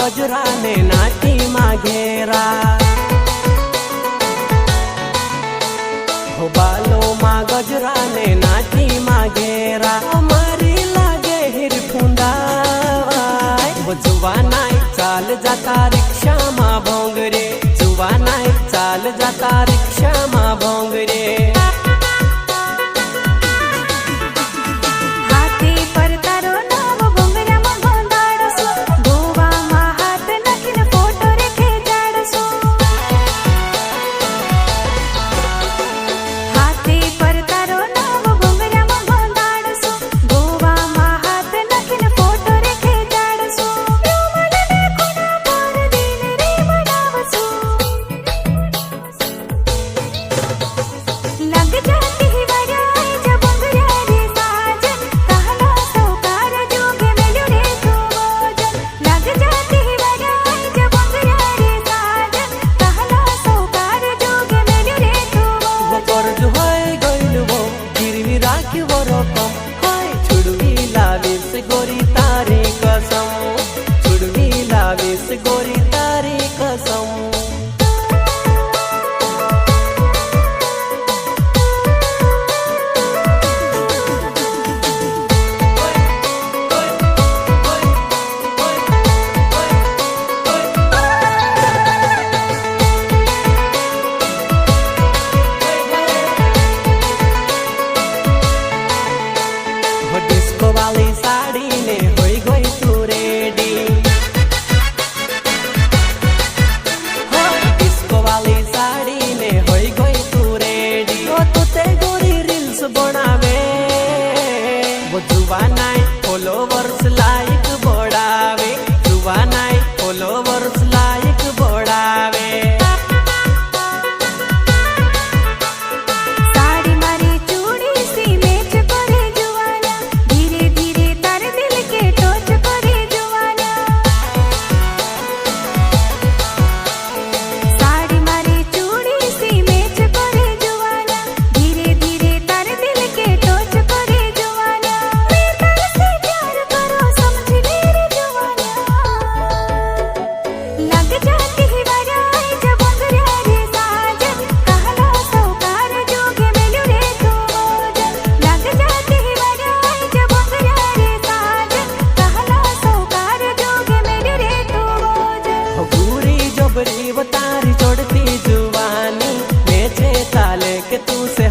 गजरा ने नाटी माघेरा हो बालो माँ गजरा ने नाटी माघेरा मारी लागे हिरफुंदा जुवा नाई चाल जाता रिक्षा मा भोंगरे जुवा नाई चाल जाता रिक्षा मा भोंगरे गोरी तारी कसम छुड़वी लाविस गोरी तारी कसम डिस्को वाली साड़ी ने होई गई तू रेडी डिस्को वाली साड़ी ने होई गई तू रेडी ओ तू ते गोरी रील्स बनावे वो जुवा नाई फॉलोवर्स लाइक बढ़ावे जुवा नाई फॉलोवर्स लाइक बढ़ावे तारी चढ़ती जुवानी मेचे ताले के तू से